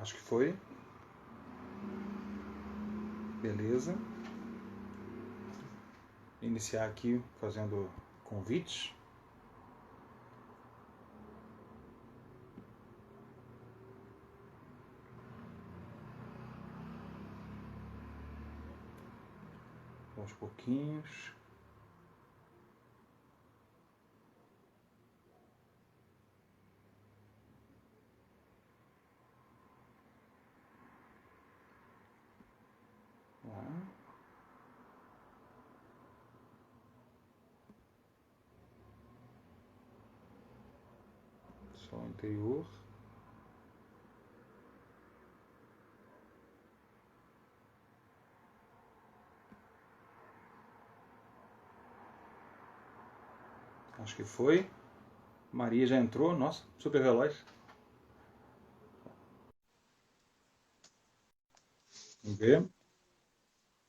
Acho que foi. Beleza. Iniciar aqui fazendo convites. Aos pouquinhos. Lá. Só o interior. Acho que foi. Maria já entrou. Nossa, super veloz. Vamos ver.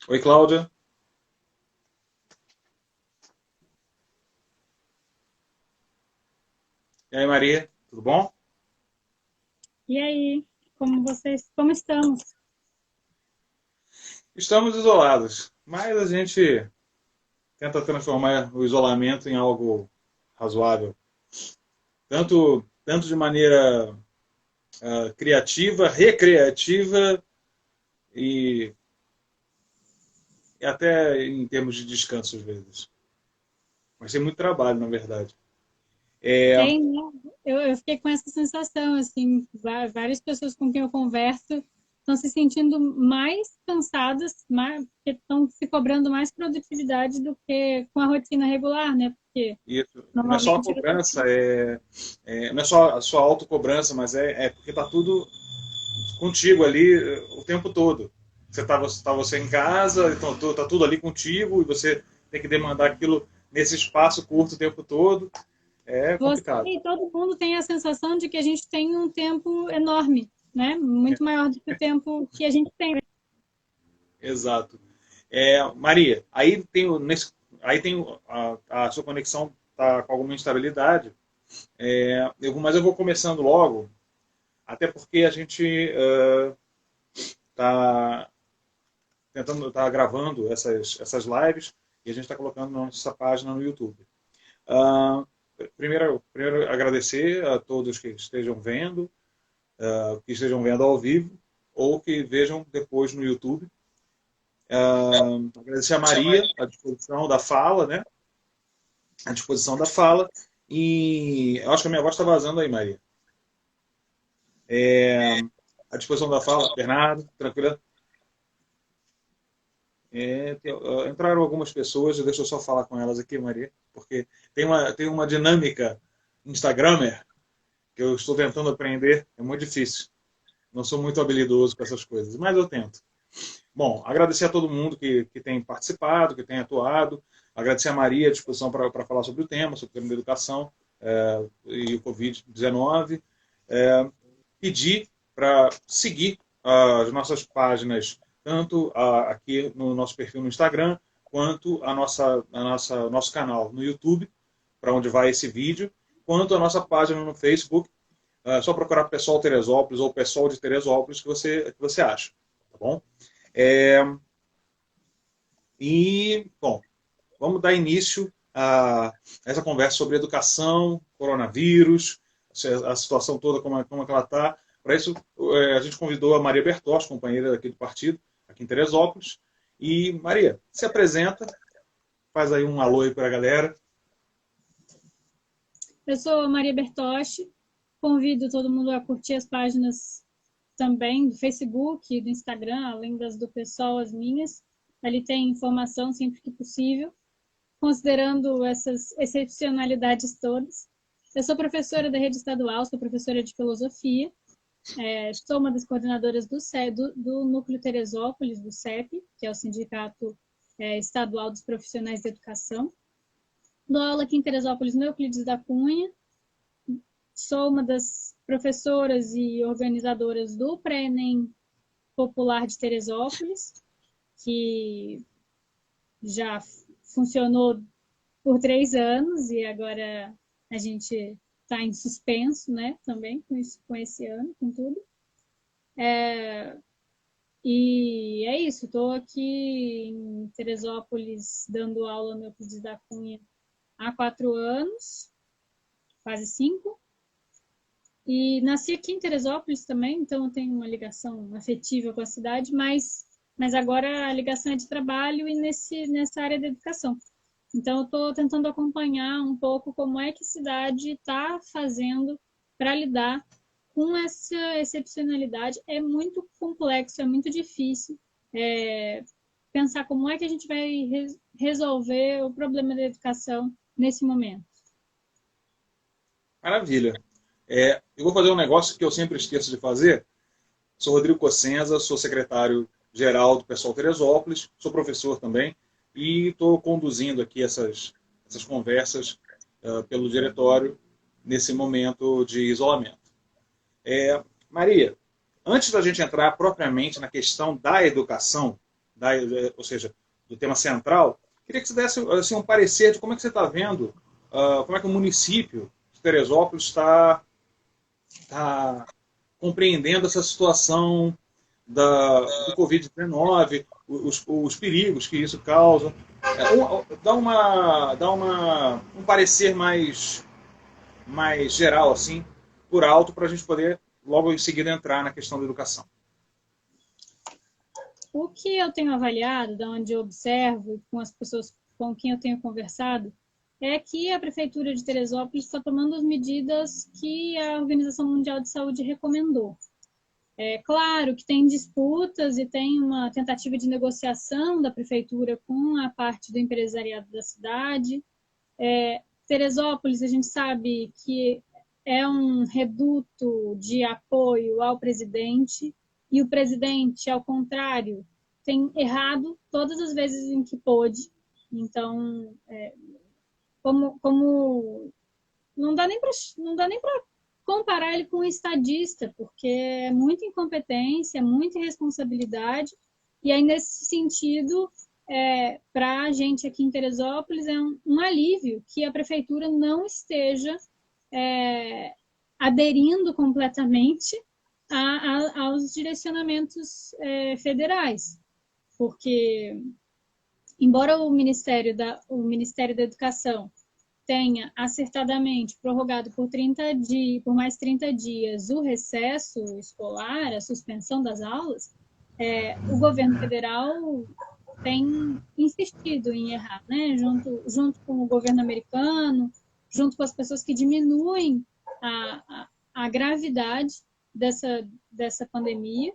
Oi, Cláudia. E aí, Maria? Tudo bom? E aí, como estamos? Estamos isolados, mas a gente tenta transformar o isolamento em algo razoável. Tanto de maneira criativa, recreativa e, e até em termos de descanso às vezes. Mas tem muito trabalho, na verdade. É, Tem, né? Eu fiquei com essa sensação, assim, várias pessoas com quem eu converso estão se sentindo mais cansadas, porque estão se cobrando mais produtividade do que com a rotina regular, né? Porque isso. Não é só a normalmente cobrança, não é só a sua autocobrança, mas é porque está tudo contigo ali o tempo todo. Você tá você em casa, então tá tudo ali contigo e você tem que demandar aquilo nesse espaço curto o tempo todo. É você complicado. e todo mundo tem a sensação de que a gente tem um tempo enorme, né? Muito maior do que o tempo que a gente tem. Exato. Maria, aí tem a sua conexão tá com alguma instabilidade, mas eu vou começando logo, até porque a gente está tentando, tá gravando essas lives e a gente está colocando na nossa página no YouTube. Uh, primeiro agradecer a todos que estejam vendo, que estejam vendo ao vivo ou que vejam depois no YouTube. Agradecer a Maria a disposição da fala, né? A disposição da fala. E eu acho que a minha voz está vazando aí, Maria. A disposição da fala, Bernardo, tranquilo? Entraram algumas pessoas, deixa eu só falar com elas aqui, Maria, porque tem uma dinâmica Instagramer que eu estou tentando aprender, é muito difícil. Não sou muito habilidoso com essas coisas, mas eu tento. Bom, agradecer a todo mundo que tem participado, que tem atuado, agradecer a Maria a disposição para falar sobre o tema, sobre o tema da educação e o Covid-19. Pedir para seguir as nossas páginas, tanto aqui no nosso perfil no Instagram, quanto nosso canal no YouTube, para onde vai esse vídeo, quanto a nossa página no Facebook. É só procurar Pessoal Teresópolis ou Pessoal de Teresópolis que você acha. Tá bom? É, bom, vamos dar início a essa conversa sobre educação, coronavírus, a situação toda, como é que ela está. Para isso, a gente convidou a Maria Bertotti, companheira daqui do partido, aqui em Teresópolis. E, Maria, se apresenta, faz aí um alô aí para a galera. Eu sou a Maria Bertotti, convido todo mundo a curtir as páginas também do Facebook e do Instagram, além das do pessoal, as minhas. Ali tem informação sempre que possível, considerando essas excepcionalidades todas. Eu sou professora da rede estadual, sou professora de filosofia, sou uma das coordenadoras do Núcleo Teresópolis, do CEP, que é o Sindicato Estadual dos Profissionais de Educação. Dou aula aqui em Teresópolis, no Euclides da Cunha. Sou uma das professoras e organizadoras do Pré-ENEM Popular de Teresópolis, que já funcionou por 3 anos e agora a gente está em suspenso, né, também com esse ano, com tudo. E é isso, estou aqui em Teresópolis dando aula no Euclides da Cunha há 4 anos, quase 5. E nasci aqui em Teresópolis também, então eu tenho uma ligação afetiva com a cidade, mas agora a ligação é de trabalho e nessa área da educação. Então eu estou tentando acompanhar um pouco como é que a cidade está fazendo para lidar com essa excepcionalidade. É muito complexo, é muito difícil pensar como é que a gente vai resolver o problema da educação nesse momento. Maravilha. Eu vou fazer um negócio que eu sempre esqueço de fazer. Sou Rodrigo Cossenza, sou secretário-geral do Pessoal Teresópolis, sou professor também, e estou conduzindo aqui essas conversas pelo diretório nesse momento de isolamento. Maria, antes da gente entrar propriamente na questão da educação, ou seja, do tema central, queria que você desse assim, um parecer de como é que você está vendo, como é que o município de Teresópolis está compreendendo essa situação do Covid-19, os perigos que isso causa. Dá um parecer mais geral, assim, por alto, para a gente poder logo em seguida entrar na questão da educação. O que eu tenho avaliado, da onde eu observo, com as pessoas com quem eu tenho conversado, é que a Prefeitura de Teresópolis está tomando as medidas que a Organização Mundial de Saúde recomendou. É claro que tem disputas e tem uma tentativa de negociação da Prefeitura com a parte do empresariado da cidade. Teresópolis, a gente sabe que é um reduto de apoio ao presidente, e o presidente, ao contrário, tem errado todas as vezes em que pôde. Então, como não dá nem para comparar ele com um estadista, porque é muita incompetência, muita irresponsabilidade, e aí nesse sentido, para a gente aqui em Teresópolis, é um alívio que a prefeitura não esteja aderindo completamente aos direcionamentos federais, porque embora o Ministério da Educação tenha acertadamente prorrogado por mais 30 dias o recesso escolar, a suspensão das aulas, o governo federal tem insistido em errar, né? Junto com o governo americano, junto com as pessoas que diminuem a gravidade dessa pandemia.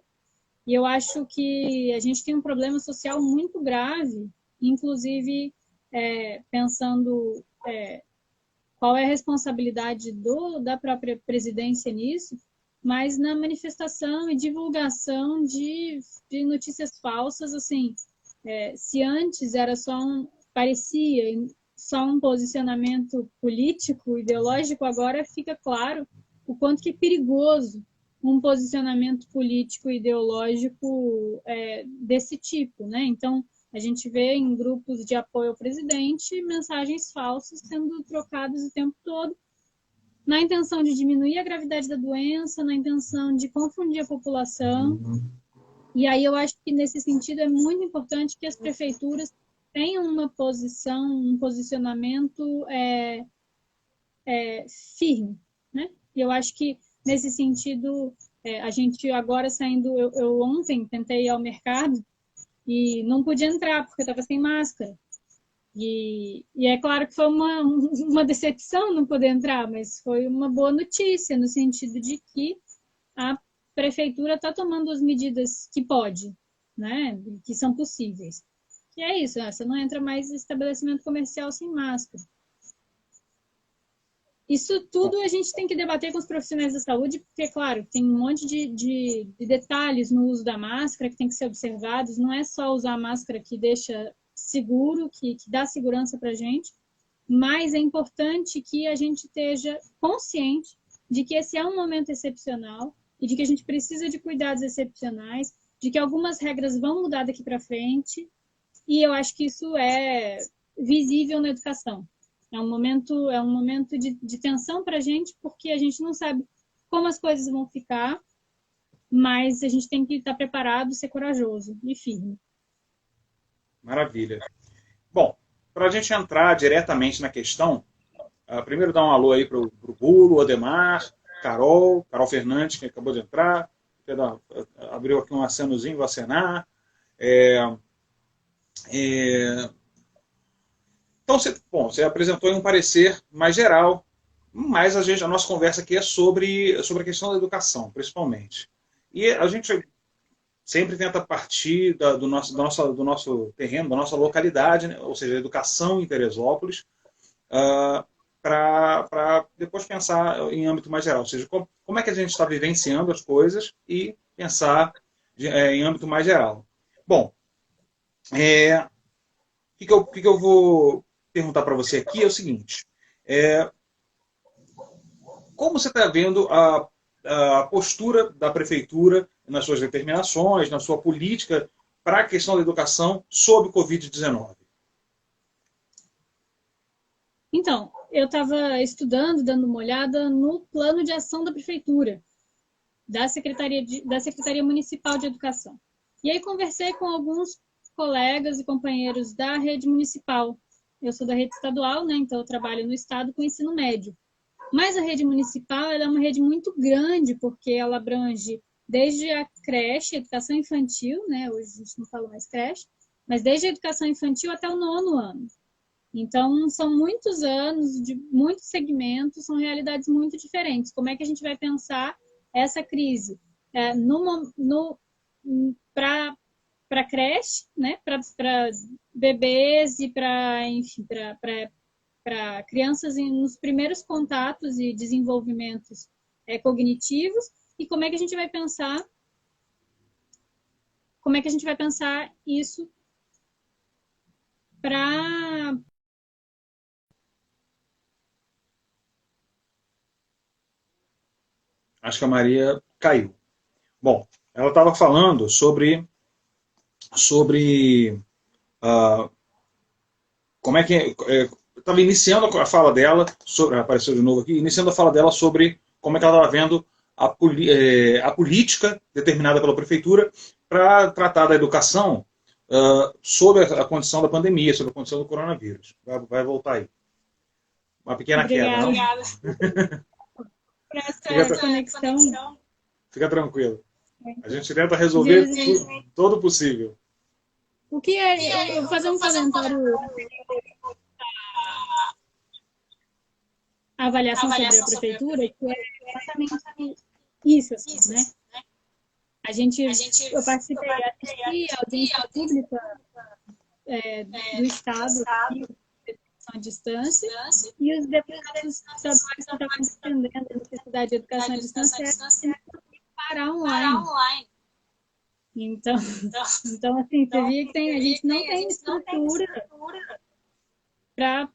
E eu acho que a gente tem um problema social muito grave, inclusive pensando qual é a responsabilidade da própria presidência nisso, mas na manifestação e divulgação de notícias falsas, assim, se antes era parecia só um posicionamento político, ideológico, agora fica claro o quanto que é perigoso um posicionamento político ideológico desse tipo, né? Então, a gente vê em grupos de apoio ao presidente mensagens falsas sendo trocadas o tempo todo, na intenção de diminuir a gravidade da doença, na intenção de confundir a população. E aí eu acho que, nesse sentido, é muito importante que as prefeituras tenham um posicionamento firme, né? E eu acho que, nesse sentido, a gente agora saindo... Eu ontem tentei ir ao mercado e não podia entrar porque eu estava sem máscara. E é claro que foi uma decepção não poder entrar, mas foi uma boa notícia, no sentido de que a prefeitura está tomando as medidas que pode, né, que são possíveis. E é isso, você não entra mais em estabelecimento comercial sem máscara. Isso tudo a gente tem que debater com os profissionais da saúde, porque, claro, tem um monte de detalhes no uso da máscara que tem que ser observados. Não é só usar a máscara que deixa seguro, que dá segurança para a gente, mas é importante que a gente esteja consciente de que esse é um momento excepcional e de que a gente precisa de cuidados excepcionais, de que algumas regras vão mudar daqui para frente, e eu acho que isso é visível na educação. É um momento de tensão para a gente, porque a gente não sabe como as coisas vão ficar, mas a gente tem que estar preparado, ser corajoso e firme. Maravilha. Bom, para a gente entrar diretamente na questão, primeiro dar um alô aí para o Bulo, Odemar, Carol Fernandes, que acabou de entrar, abriu aqui um acenozinho, vou acenar. Então, você apresentou aí um parecer mais geral, mas a nossa conversa aqui é sobre a questão da educação, principalmente. E a gente sempre tenta partir do nosso terreno, da nossa localidade, né? Ou seja, a educação em Teresópolis, para depois pensar em âmbito mais geral. Ou seja, como é que a gente está vivenciando as coisas e pensar em âmbito mais geral. Bom, o que eu vou perguntar para você aqui é o seguinte. Como você está vendo a postura da prefeitura nas suas determinações, na sua política para a questão da educação sob Covid-19? Então, eu estava estudando, dando uma olhada no plano de ação da prefeitura, da Secretaria Municipal de Educação. E aí conversei com alguns colegas e companheiros da rede municipal. Eu sou da rede estadual, né? Então eu trabalho no estado com ensino médio. Mas a rede municipal ela é uma rede muito grande, porque ela abrange desde a creche, educação infantil, né? Hoje a gente não fala mais creche, mas desde a educação infantil até o 9º ano. Então, são muitos anos, de muitos segmentos, são realidades muito diferentes. Como é que a gente vai pensar essa crise? Para creche, né? Para bebês e para crianças nos primeiros contatos e desenvolvimentos cognitivos, e como é que a gente vai pensar isso para... Acho que a Maria caiu. Bom, ela estava falando sobre como é que estava iniciando a fala dela, apareceu de novo aqui, iniciando a fala dela sobre como é que ela estava vendo a política determinada pela prefeitura para tratar da educação sob a condição da pandemia, sob a condição do coronavírus. Vai voltar aí. Uma pequena queda, não? Obrigada por essa conexão. Fica tranquilo. A gente tenta resolver todo possível. O que é... Eu vou fazer um comentário... A avaliação sobre a prefeitura, que é exatamente isso, assim, né? Eu participei, assisti a audiência pública do Estado, aqui, à distância, e os deputados estaduais que estavam defendendo a necessidade de educação à distância parar online. Então, assim, você via que a gente não tem estrutura para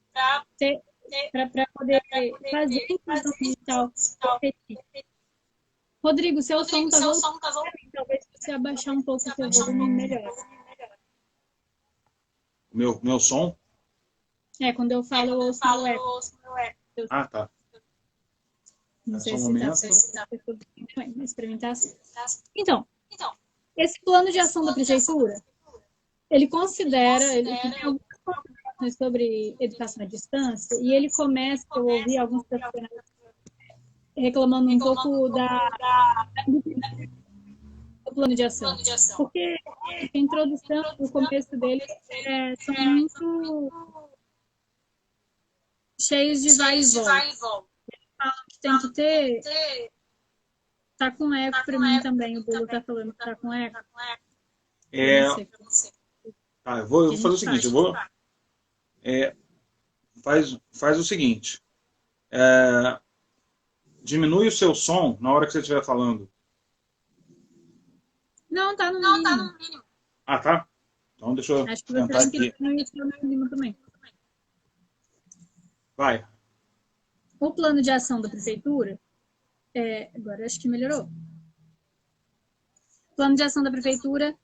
poder fazer inclusão digital. Rodrigo, seu som está voltando. Talvez se você abaixar um pouco o seu volume, melhor. Meu som? Quando eu falo, eu ouço meu eco. Ah, tá. Não sei se tá. Mas para mim tá assim. Então, esse plano de ação da prefeitura, ele tem algumas considerações sobre educação à distância, e ele começa, eu ouvi alguns profissionais reclamando um pouco do plano de ação. Porque a introdução, o começo dele são muito cheios de vai e volta. Eles falam que tem que ter... Tá com eco para mim também, o Bulo tá falando que tá com eco. Tá, eu vou fazer o seguinte, faz o seguinte, diminui o seu som na hora que você estiver falando. Não, tá no mínimo. Ah, tá? Então deixa eu Acho que você tentar tem que aqui. diminuir o seu mínimo também. Vai. O plano de ação da prefeitura, agora acho que melhorou. O plano de ação da prefeitura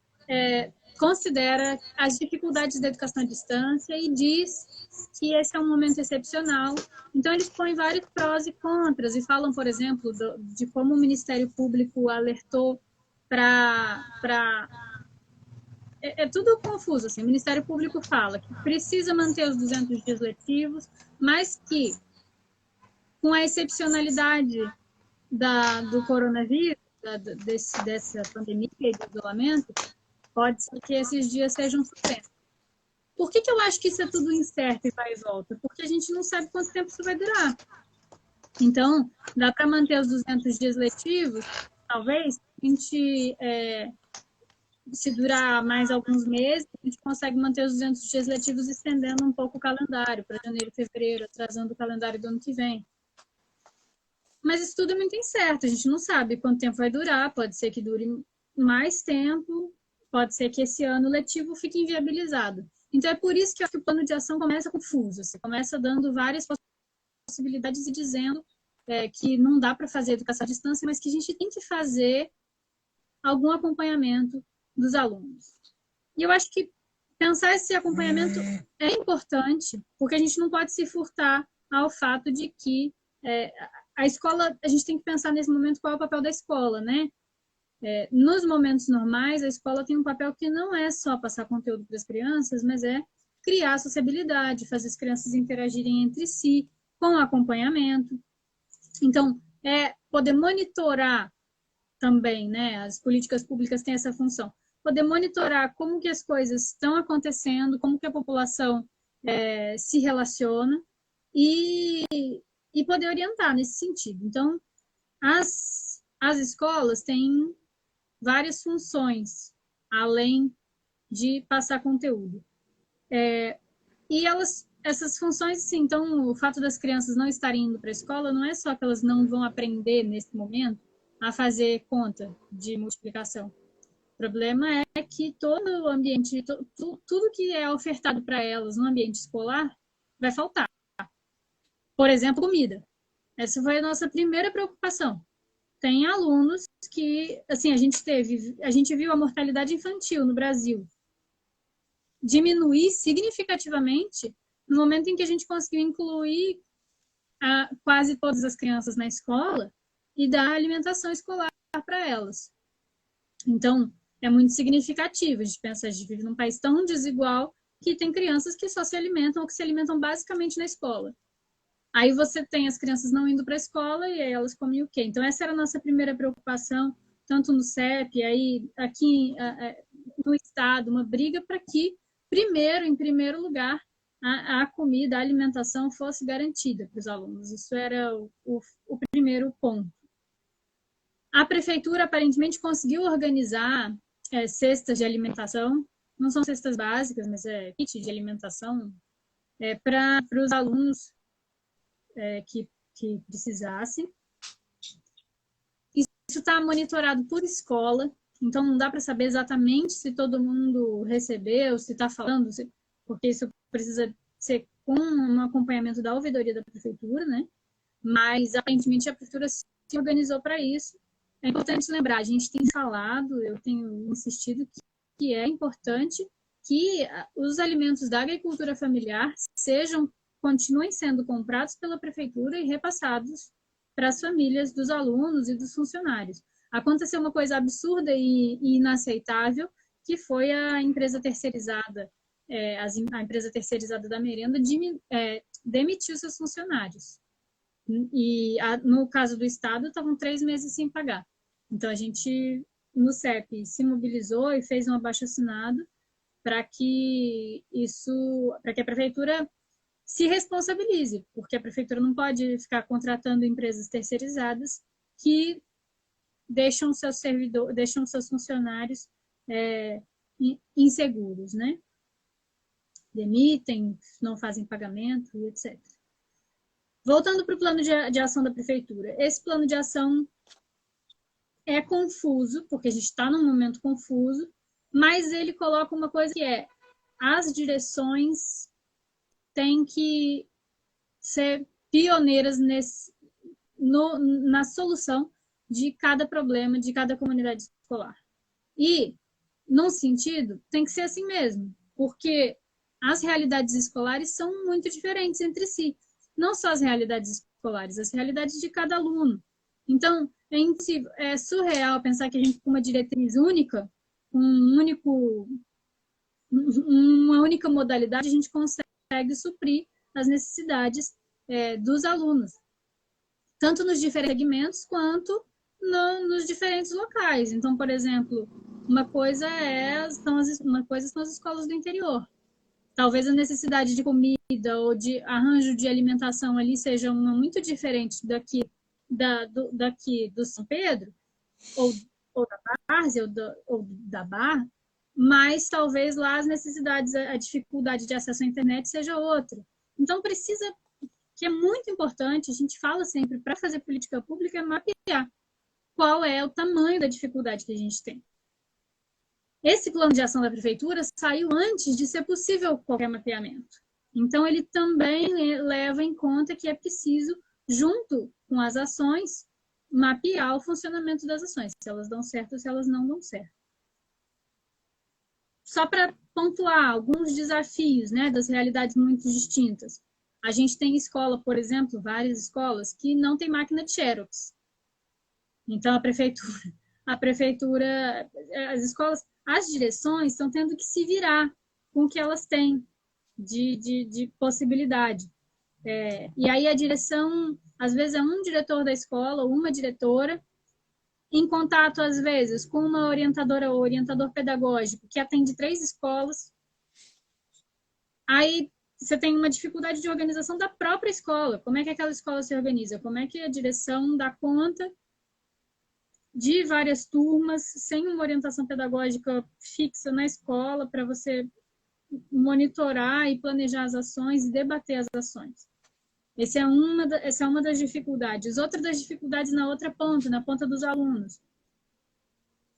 considera as dificuldades da educação à distância e diz que esse é um momento excepcional. Então, eles põem vários prós e contras e falam, por exemplo, de como o Ministério Público alertou É tudo confuso, assim. O Ministério Público fala que precisa manter os 200 dias letivos, mas que, com a excepcionalidade do coronavírus, dessa pandemia e do isolamento, pode ser que esses dias sejam suspensos. Por que eu acho que isso é tudo incerto e vai e volta? Porque a gente não sabe quanto tempo isso vai durar. Então, dá para manter os 200 dias letivos, talvez, a gente, se durar mais alguns meses, a gente consegue manter os 200 dias letivos estendendo um pouco o calendário para janeiro, fevereiro, atrasando o calendário do ano que vem. Mas isso tudo é muito incerto, a gente não sabe quanto tempo vai durar, pode ser que dure mais tempo, pode ser que esse ano letivo fique inviabilizado. Então é por isso que o plano de ação começa confuso, você começa dando várias possibilidades e dizendo que não dá para fazer educação à distância, mas que a gente tem que fazer algum acompanhamento dos alunos. E eu acho que pensar esse acompanhamento é importante, porque a gente não pode se furtar ao fato de que a escola, a gente tem que pensar nesse momento qual é o papel da escola, né? Nos momentos normais, a escola tem um papel que não é só passar conteúdo para as crianças, mas é criar sociabilidade, fazer as crianças interagirem entre si, com acompanhamento. Então, poder monitorar também, né? As políticas públicas têm essa função. Poder monitorar como que as coisas estão acontecendo, como que a população se relaciona e poder orientar nesse sentido. Então, as escolas têm várias funções, além de passar conteúdo. E essas funções, sim, então, o fato das crianças não estarem indo para a escola não é só que elas não vão aprender, nesse momento, a fazer conta de multiplicação. O problema é que todo o ambiente, tudo que é ofertado para elas no ambiente escolar vai faltar. Por exemplo, comida. Essa foi a nossa primeira preocupação. Tem alunos que, assim, a gente viu a mortalidade infantil no Brasil diminuir significativamente no momento em que a gente conseguiu incluir quase todas as crianças na escola e dar alimentação escolar para elas. Então, é muito significativo. A gente pensa, a gente vive num país tão desigual que tem crianças que só se alimentam ou que se alimentam basicamente na escola. Aí você tem as crianças não indo para a escola e aí elas comem o quê? Então, essa era a nossa primeira preocupação, tanto no CEP, aí aqui no Estado, uma briga para que, em primeiro lugar, a comida, a alimentação fosse garantida para os alunos. Isso era o primeiro ponto. A prefeitura, aparentemente, conseguiu organizar cestas de alimentação, não são cestas básicas, mas kit de alimentação, para os alunos que precisassem. Isso está monitorado por escola, então não dá para saber exatamente se todo mundo recebeu, se está falando, porque isso precisa ser com um acompanhamento da ouvidoria da prefeitura, né? Mas aparentemente a prefeitura se organizou para isso. É importante lembrar, a gente tem falado, eu tenho insistido que é importante que os alimentos da agricultura familiar continuem sendo comprados pela prefeitura e repassados para as famílias dos alunos e dos funcionários. Aconteceu uma coisa absurda e inaceitável, que foi a empresa terceirizada, a empresa terceirizada da merenda demitiu seus funcionários. E no caso do Estado, estavam 3 meses sem pagar. Então, a gente, no CEP, se mobilizou e fez um abaixo-assinado para que a prefeitura se responsabilize, porque a prefeitura não pode ficar contratando empresas terceirizadas que deixam seus funcionários inseguros, né? Demitem, não fazem pagamento e etc. Voltando para o plano de ação da prefeitura. Esse plano de ação é confuso, porque a gente está num momento confuso, mas ele coloca uma coisa que as direções têm que ser pioneiras na solução de cada problema de cada comunidade escolar. E, num sentido, tem que ser assim mesmo, porque as realidades escolares são muito diferentes entre si. Não só as realidades escolares, as realidades de cada aluno. Então, é impossível, é surreal pensar que a gente, com uma diretriz única, com uma única modalidade, a gente consegue suprir as necessidades dos alunos, tanto nos diferentes segmentos quanto nos diferentes locais. Então, por exemplo, uma coisa são as escolas do interior. Talvez a necessidade de comida ou de arranjo de alimentação ali seja uma muito diferente daqui do São Pedro, ou da Várzea, ou da Barra, mas talvez lá as necessidades, a dificuldade de acesso à internet seja outra. Então, precisa, que é muito importante, a gente fala sempre, para fazer política pública, é mapear qual é o tamanho da dificuldade que a gente tem. Esse plano de ação da prefeitura saiu antes de ser possível qualquer mapeamento. Então, ele também leva em conta que é preciso, junto com as ações, mapear o funcionamento das ações, se elas dão certo ou se elas não dão certo. Só para pontuar alguns desafios, né, das realidades muito distintas. A gente tem escola, por exemplo, várias escolas que não tem máquina de Xerox. Então, a prefeitura, as escolas, as direções estão tendo que se virar com o que elas têm de possibilidade. E aí a direção, às vezes é um diretor da escola ou uma diretora, em contato, às vezes, com uma orientadora ou orientador pedagógico que atende 3 escolas. Aí você tem uma dificuldade de organização da própria escola. Como é que aquela escola se organiza? Como é que a direção dá conta de várias turmas, sem uma orientação pedagógica fixa na escola, para você monitorar e planejar as ações e debater as ações? Essa é uma das dificuldades. Outra das dificuldades na outra ponta, na ponta dos alunos.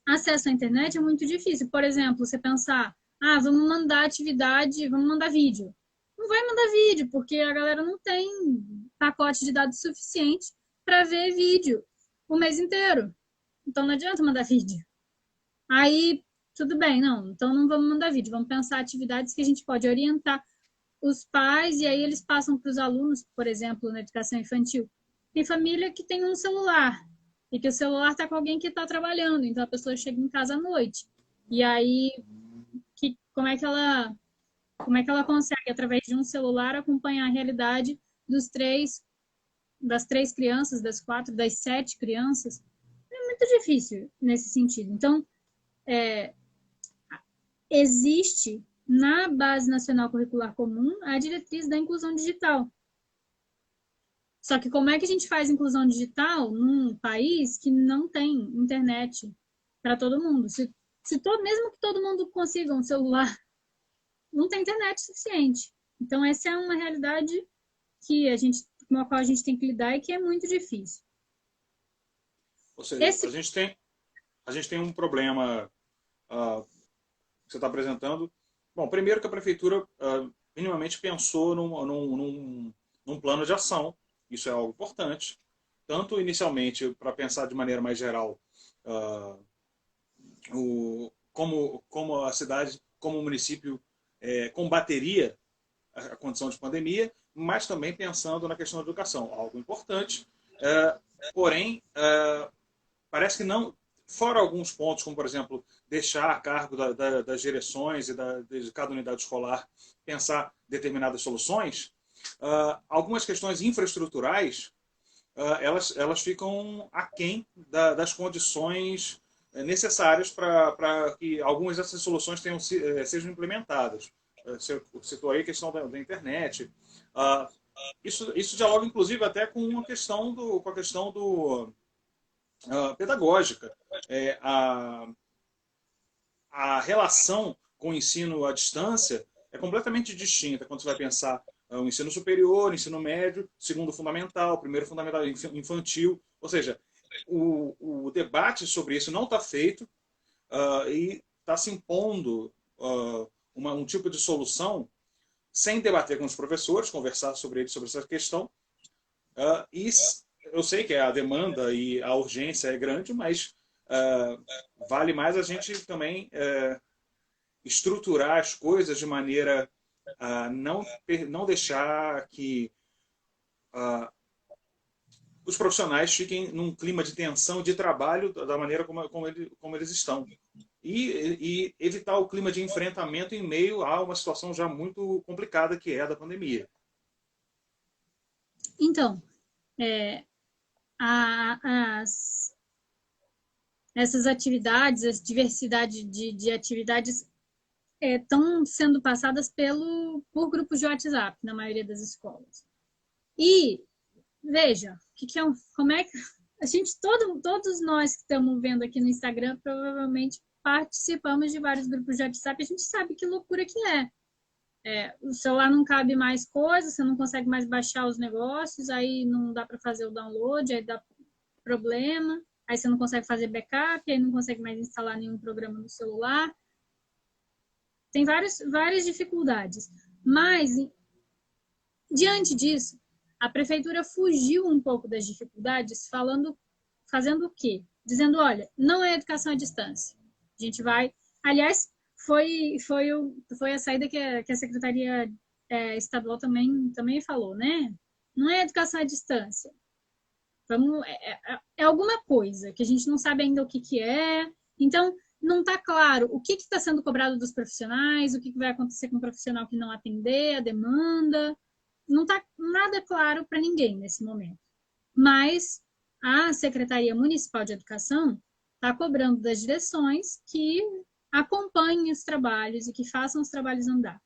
Acesso à internet é muito difícil. Por exemplo, você pensar, vamos mandar atividade, vamos mandar vídeo. Não vai mandar vídeo, porque a galera não tem pacote de dados suficiente para ver vídeo o mês inteiro. Então não adianta mandar vídeo. Aí, tudo bem, não. Então não vamos mandar vídeo. Vamos pensar atividades que a gente pode orientar os pais, e aí eles passam para os alunos, por exemplo, na educação infantil. Tem família que tem um celular, e que o celular está com alguém que está trabalhando, então a pessoa chega em casa à noite. E aí, como é que ela consegue, através de um celular, acompanhar a realidade das 3 crianças, das 4, das 7 crianças? É muito difícil nesse sentido. Então, existe na Base Nacional Curricular Comum a diretriz da inclusão digital. Só que como é que a gente faz inclusão digital num país que não tem internet para todo mundo? Mesmo que todo mundo consiga um celular, não tem internet suficiente. Então, essa é uma realidade com a qual a gente tem que lidar e que é muito difícil. Ou seja, a gente tem um problema que você está apresentando. Bom, primeiro que a prefeitura minimamente pensou num plano de ação. Isso é algo importante. Tanto inicialmente para pensar de maneira mais geral como a cidade, como o município combateria a condição de pandemia, mas também pensando na questão da educação, algo importante. Porém, parece que não, fora alguns pontos, como por exemplo, deixar a cargo das direções e de cada unidade escolar pensar determinadas soluções, algumas questões infraestruturais elas ficam aquém das condições necessárias para que algumas dessas soluções sejam implementadas. Você citou aí a questão da internet. Isso dialoga, inclusive, até com a questão pedagógica. A relação com o ensino à distância é completamente distinta quando você vai pensar o ensino superior, ensino médio, segundo fundamental, primeiro fundamental infantil. Ou seja, o debate sobre isso não está feito e está se impondo um tipo de solução sem debater com os professores, conversar sobre essa questão. E eu sei que a demanda e a urgência é grande, mas vale mais a gente também estruturar as coisas de maneira a não deixar que os profissionais fiquem num clima de tensão de trabalho da maneira como eles estão. E evitar o clima de enfrentamento em meio a uma situação já muito complicada que é a da pandemia. Então, essas atividades, essa diversidade de atividades estão sendo passadas por grupos de WhatsApp, na maioria das escolas. E, veja, como é que a gente, todos nós que estamos vendo aqui no Instagram, provavelmente participamos de vários grupos de WhatsApp, a gente sabe que loucura que é. O celular não cabe mais coisas, você não consegue mais baixar os negócios, aí não dá para fazer o download, aí dá problema, aí você não consegue fazer backup, aí não consegue mais instalar nenhum programa no celular. Tem várias dificuldades. Mas, diante disso, a prefeitura fugiu um pouco das dificuldades, fazendo o quê? Dizendo, olha, não é educação à distância. A gente vai... Aliás, foi a saída que a Secretaria Estadual também falou, né? Não é educação à distância. É alguma coisa que a gente não sabe ainda o que é. Então, não está claro o que está sendo cobrado dos profissionais, o que vai acontecer com o profissional que não atender a demanda. Não está nada claro para ninguém nesse momento. Mas a Secretaria Municipal de Educação está cobrando das direções que acompanhem os trabalhos e que façam os trabalhos andar.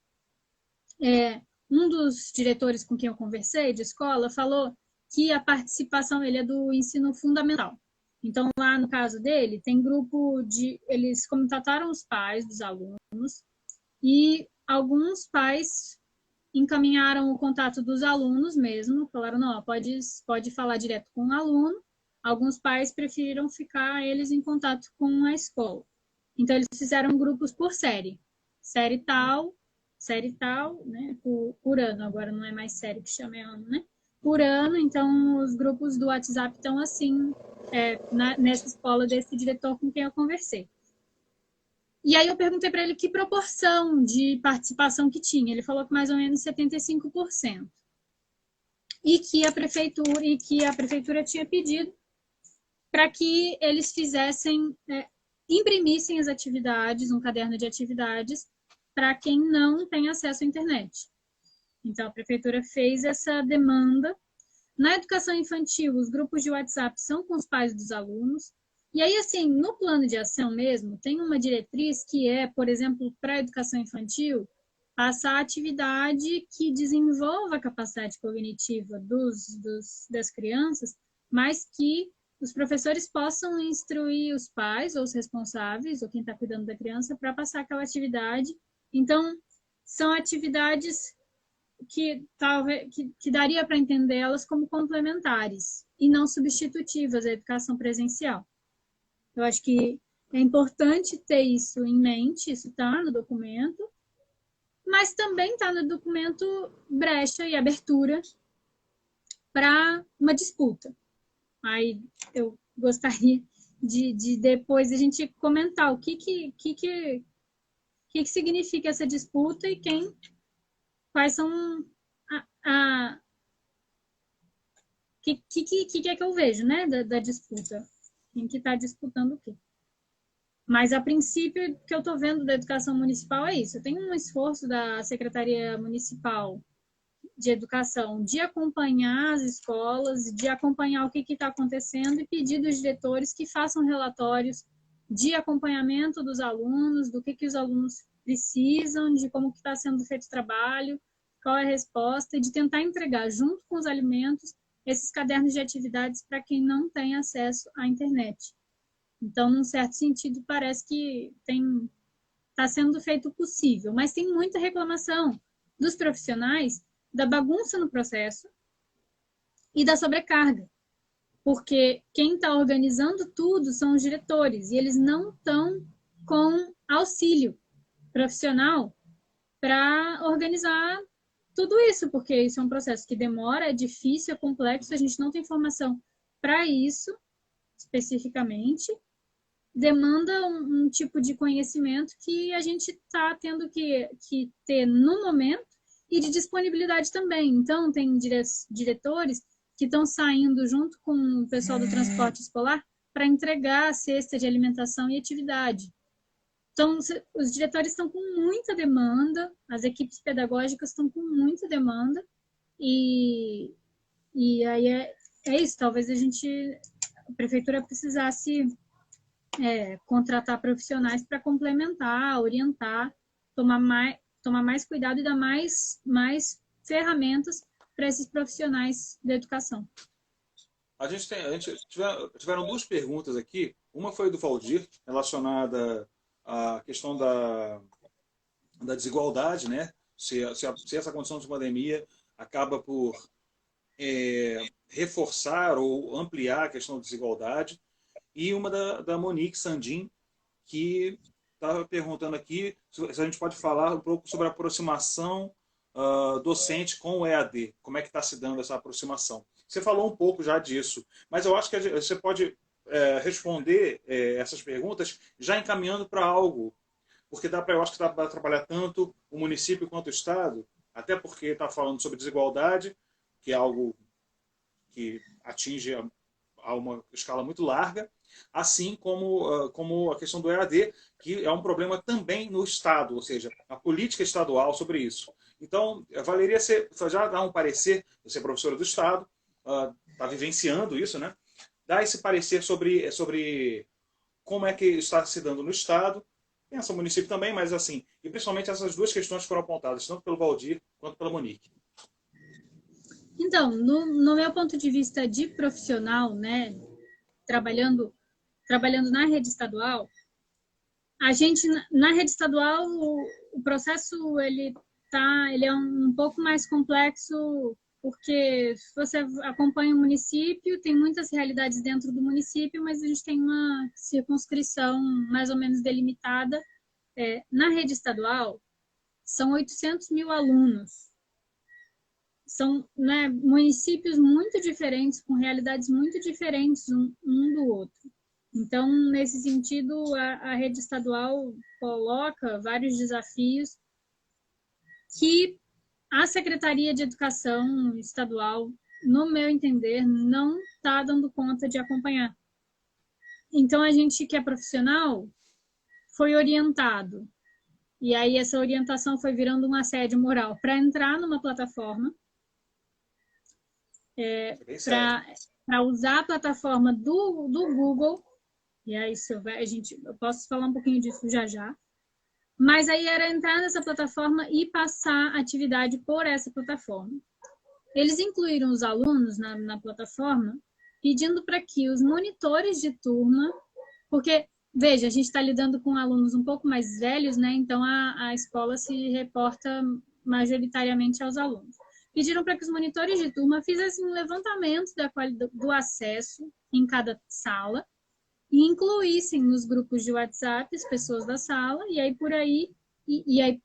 Um dos diretores com quem eu conversei de escola falou que a participação ele é do ensino fundamental. Então, lá no caso dele, tem grupo eles contataram os pais dos alunos e alguns pais encaminharam o contato dos alunos mesmo, falaram, não, pode falar direto com o aluno. Alguns pais preferiram ficar eles em contato com a escola. Então, eles fizeram grupos por série. Série tal, né, por ano. Agora não é mais série que chama, é ano, né? Por ano, então os grupos do WhatsApp estão assim, nessa escola desse diretor com quem eu conversei. E aí eu perguntei para ele que proporção de participação que tinha. Ele falou que mais ou menos 75%. E que a prefeitura tinha pedido para que eles imprimissem as atividades, um caderno de atividades, para quem não tem acesso à internet. Então, a prefeitura fez essa demanda. Na educação infantil, os grupos de WhatsApp são com os pais dos alunos. E aí, assim, no plano de ação mesmo, tem uma diretriz que por exemplo, para a educação infantil, passar atividade que desenvolva a capacidade cognitiva das crianças, mas que os professores possam instruir os pais ou os responsáveis, ou quem está cuidando da criança, para passar aquela atividade. Então, são atividades que daria para entender elas como complementares e não substitutivas à educação presencial. Eu acho que é importante ter isso em mente, isso está no documento, mas também está no documento brecha e abertura para uma disputa. Aí eu gostaria de depois a gente comentar o que significa essa disputa e quais são que é que eu vejo, né, da disputa. Quem que está disputando o quê? Mas, a princípio, o que eu estou vendo da educação municipal é isso. Tem um esforço da Secretaria Municipal de Educação de acompanhar as escolas, de acompanhar o que está acontecendo e pedir dos diretores que façam relatórios de acompanhamento dos alunos, do que os alunos precisam, de como está sendo feito o trabalho, qual é a resposta, e de tentar entregar, junto com os alimentos, esses cadernos de atividades para quem não tem acesso à internet. Então, num certo sentido, parece que está sendo feito o possível, mas tem muita reclamação dos profissionais da bagunça no processo e da sobrecarga, porque quem está organizando tudo são os diretores, e eles não estão com auxílio profissional para organizar tudo isso, porque isso é um processo que demora, é difícil, é complexo, a gente não tem informação para isso, especificamente, demanda um tipo de conhecimento que a gente está tendo que ter no momento e de disponibilidade também. Então, tem diretores que estão saindo junto com o pessoal do transporte escolar para entregar a cesta de alimentação e atividade. Então, os diretores estão com muita demanda, as equipes pedagógicas estão com muita demanda, e aí é isso, talvez a prefeitura precisasse contratar profissionais para complementar, orientar, tomar mais cuidado e dar mais ferramentas para esses profissionais da educação. Tiveram duas perguntas aqui. Uma foi do Valdir, relacionada à questão da desigualdade, né? Se essa condição de pandemia acaba por reforçar ou ampliar a questão da desigualdade. E uma da Monique Sandin, que estava perguntando aqui se a gente pode falar um pouco sobre a aproximação docente com o EAD. Como é que está se dando essa aproximação? Você falou um pouco já disso, mas eu acho que você pode responder essas perguntas já encaminhando para algo, porque eu acho que dá para trabalhar tanto o município quanto o Estado, até porque está falando sobre desigualdade, que é algo que atinge a uma escala muito larga, assim como a questão do EAD, que é um problema também no Estado, ou seja, a política estadual sobre isso. Então, valeria você já dar um parecer, você é professora do Estado, está vivenciando isso, né? Dar esse parecer sobre como é que está se dando no Estado, pensa o município também, mas assim, e principalmente essas duas questões foram apontadas, tanto pelo Valdir quanto pela Monique. Então, no meu ponto de vista de profissional, né, trabalhando na rede estadual, a gente, na rede estadual, o processo ele é um pouco mais complexo, porque se você acompanha o município, tem muitas realidades dentro do município, mas a gente tem uma circunscrição mais ou menos delimitada. Na rede estadual, são 800 mil alunos. São, né, municípios muito diferentes, com realidades muito diferentes um do outro. Então, nesse sentido, a rede estadual coloca vários desafios que a Secretaria de Educação Estadual, no meu entender, não está dando conta de acompanhar. Então, a gente que é profissional foi orientado, e aí essa orientação foi virando um assédio moral para entrar numa plataforma, para usar a plataforma do Google, e aí eu posso falar um pouquinho disso já. Mas aí era entrar nessa plataforma e passar atividade por essa plataforma. Eles incluíram os alunos na plataforma, pedindo para que os monitores de turma, porque, veja, a gente está lidando com alunos um pouco mais velhos, né? Então a escola se reporta majoritariamente aos alunos. Pediram para que os monitores de turma fizessem um levantamento do acesso em cada sala e incluíssem nos grupos de WhatsApp as pessoas da sala, e aí por aí, e aí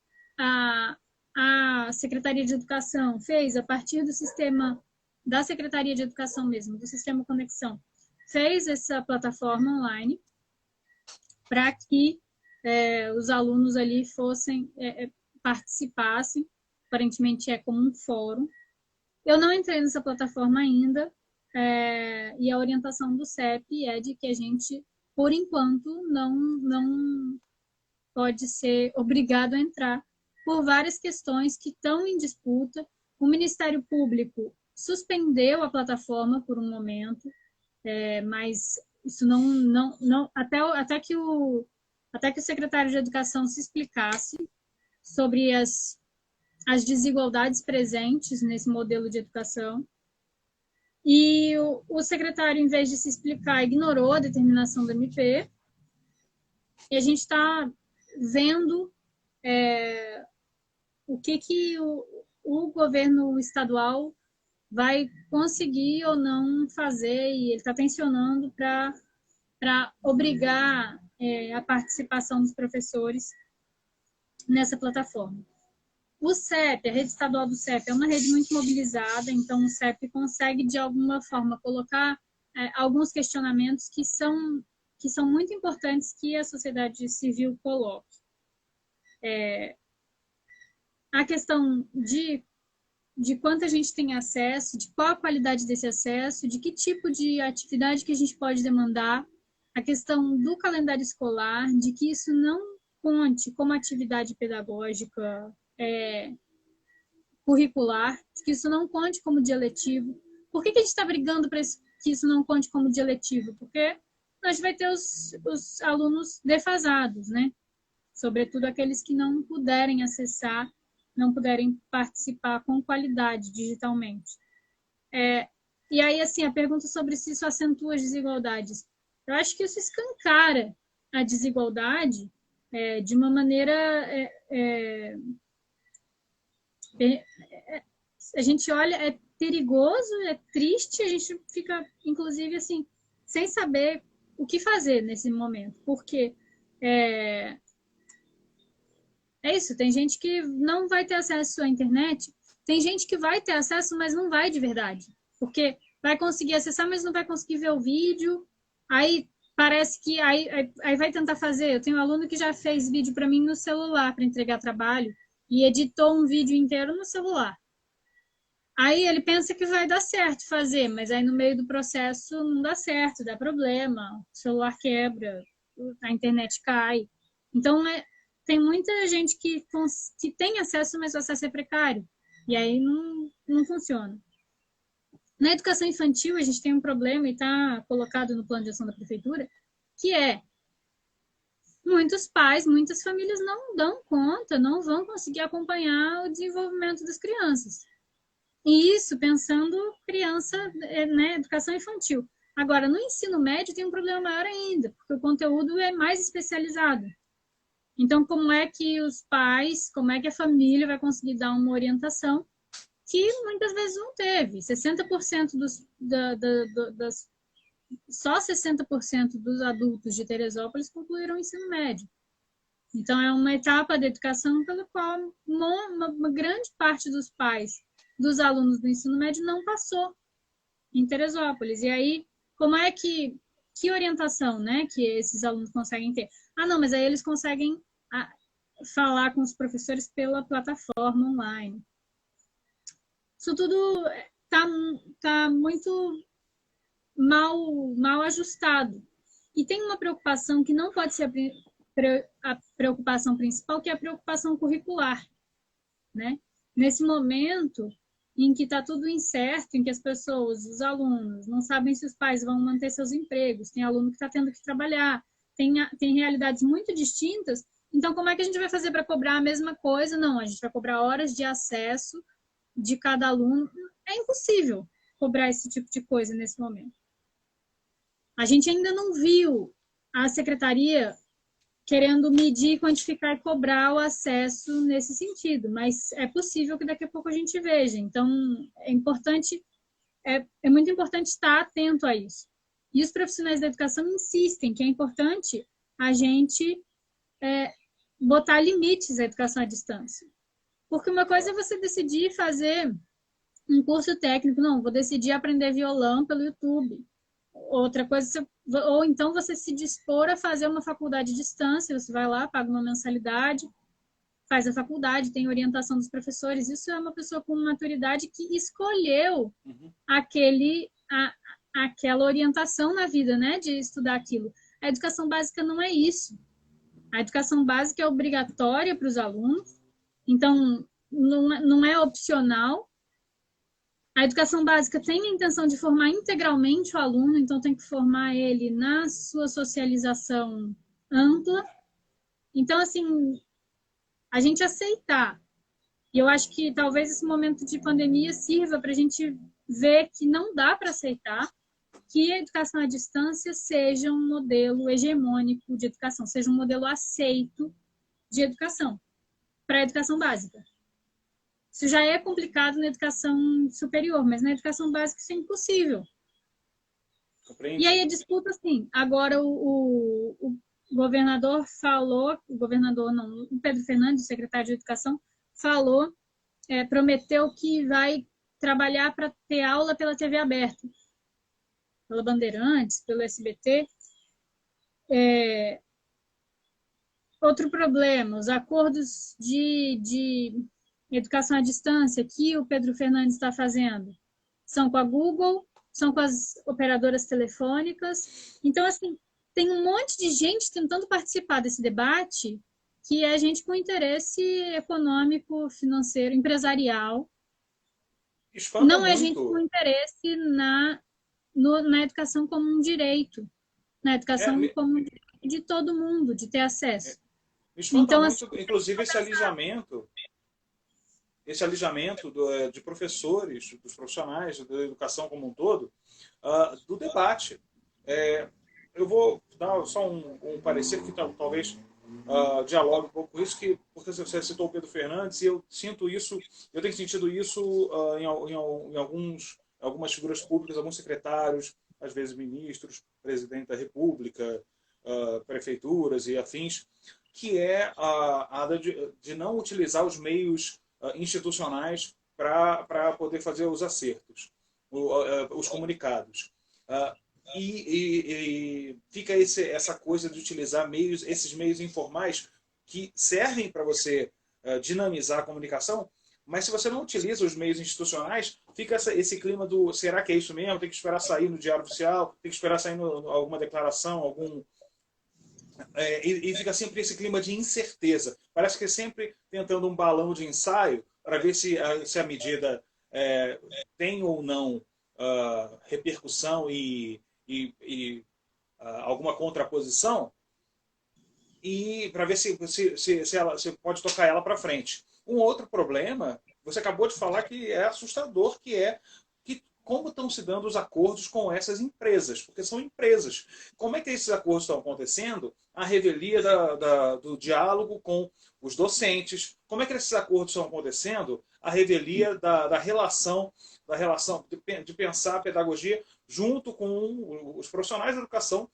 a Secretaria de Educação fez, a partir do sistema da Secretaria de Educação mesmo, do Sistema Conexão, fez essa plataforma online para que os alunos ali participassem, aparentemente é como um fórum. Eu não entrei nessa plataforma ainda, e a orientação do CEP é de que a gente, por enquanto, não pode ser obrigado a entrar por várias questões que estão em disputa. O Ministério Público suspendeu a plataforma por um momento, mas isso até que o secretário de Educação se explicasse sobre as desigualdades presentes nesse modelo de educação. E o secretário, em vez de se explicar, ignorou a determinação do MP. E a gente está vendo o que o governo estadual vai conseguir ou não fazer, e ele está tensionando para obrigar a participação dos professores nessa plataforma. O CEP, a rede estadual do CEP, é uma rede muito mobilizada, então o CEP consegue, de alguma forma, colocar alguns questionamentos que são muito importantes que a sociedade civil coloque. A questão de de quanto a gente tem acesso, de qual a qualidade desse acesso, de que tipo de atividade que a gente pode demandar, a questão do calendário escolar, de que isso não conte como atividade pedagógica curricular, que isso não conte como dia letivo. Por que a gente está brigando para que isso não conte como dia letivo? Porque a gente vai ter os alunos defasados, né? Sobretudo aqueles que não puderem acessar, não puderem participar com qualidade digitalmente. E aí, assim, a pergunta sobre se isso acentua as desigualdades. Eu acho que isso escancara a desigualdade de uma maneira... a gente olha, é perigoso, é triste, a gente fica, inclusive, assim, sem saber o que fazer nesse momento. Porque é isso, tem gente que não vai ter acesso à internet, tem gente que vai ter acesso, mas não vai de verdade. Porque vai conseguir acessar, mas não vai conseguir ver o vídeo. Aí parece que aí vai tentar fazer. Eu tenho um aluno que já fez vídeo para mim no celular para entregar trabalho e editou um vídeo inteiro no celular. Aí ele pensa que vai dar certo fazer, mas aí no meio do processo não dá certo, dá problema, o celular quebra, a internet cai. Então, tem muita gente que tem acesso, mas o acesso é precário. E aí não funciona. Na educação infantil, a gente tem um problema, e está colocado no plano de ação da prefeitura, que muitos pais, muitas famílias não dão conta, não vão conseguir acompanhar o desenvolvimento das crianças. E isso pensando criança, né, educação infantil. Agora, no ensino médio tem um problema maior ainda, porque o conteúdo é mais especializado. Então, como é que os pais, como é que a família vai conseguir dar uma orientação que muitas vezes não teve? 60% só 60% dos adultos de Teresópolis concluíram o ensino médio. Então, é uma etapa da educação pela qual uma grande parte dos pais dos alunos do ensino médio não passou em Teresópolis. E aí, como é que orientação, né, que esses alunos conseguem ter? Ah, não, mas aí eles conseguem falar com os professores pela plataforma online. Isso tudo tá muito mal ajustado. E tem uma preocupação que não pode ser a preocupação principal, que é a preocupação curricular, né? Nesse momento em que está tudo incerto, em que as pessoas, os alunos, não sabem se os pais vão manter seus empregos, tem aluno que está tendo que trabalhar, tem realidades muito distintas. Então, como é que a gente vai fazer para cobrar a mesma coisa? Não, a gente vai cobrar horas de acesso de cada aluno. É impossível cobrar esse tipo de coisa nesse momento. A gente ainda não viu a secretaria querendo medir, quantificar e cobrar o acesso nesse sentido, mas é possível que daqui a pouco a gente veja. Então, é importante, é muito importante estar atento a isso. E os profissionais da educação insistem que é importante a gente botar limites à educação à distância. Porque uma coisa é você decidir fazer um curso técnico, não, vou decidir aprender violão pelo YouTube. Outra coisa, ou então você se dispor a fazer uma faculdade à distância, você vai lá, paga uma mensalidade, faz a faculdade, tem orientação dos professores. Isso é uma pessoa com maturidade que escolheu aquela orientação na vida, né, de estudar aquilo. A educação básica não é isso. A educação básica é obrigatória para os alunos, então não é opcional. A educação básica tem a intenção de formar integralmente o aluno, então tem que formar ele na sua socialização ampla. Então, assim, a gente aceitar. E eu acho que talvez esse momento de pandemia sirva para a gente ver que não dá para aceitar que a educação à distância seja um modelo hegemônico de educação, seja um modelo aceito de educação para a educação básica. Isso já é complicado na educação superior, mas na educação básica isso é impossível. Compreendi. E aí a disputa, assim, agora o governador falou, o Pedro Fernandes, secretário de Educação, falou, prometeu que vai trabalhar para ter aula pela TV aberta, pela Bandeirantes, pelo SBT. Outro problema, os acordos de educação à distância que o Pedro Fernandes está fazendo são com a Google, são com as operadoras telefônicas. Então, assim, tem um monte de gente tentando participar desse debate que é gente com interesse econômico, financeiro, empresarial. Espanta Não é gente com muito. interesse na educação como um direito, na É, educação como um direito de todo mundo, de ter acesso. me espanta Então, assim, muito, inclusive, esse alijamento de professores, dos profissionais da educação como um todo, do debate. Eu vou dar só um parecer que talvez dialogue um pouco com isso, porque você citou o Pedro Fernandes, e eu sinto isso, eu tenho sentido isso em algumas figuras públicas, alguns secretários, às vezes ministros, presidente da República, prefeituras e afins, que é a de não utilizar os meios institucionais para poder fazer os acertos, os comunicados. E fica essa coisa de utilizar esses meios informais que servem para você dinamizar a comunicação, mas se você não utiliza os meios institucionais, fica esse clima do será que é isso mesmo? Tem que esperar sair no Diário Oficial, tem que esperar sair alguma declaração, e fica sempre esse clima de incerteza. Parece que é sempre tentando um balão de ensaio para ver se a medida tem ou não repercussão e alguma contraposição, e para ver se pode tocar ela para frente. Um outro problema, você acabou de falar que é assustador, que é como estão se dando os acordos com essas empresas, porque são empresas. Como é que esses acordos estão acontecendo? A revelia do diálogo com os docentes. Como é que esses acordos estão acontecendo? A revelia da relação de pensar a pedagogia junto com os profissionais da educação,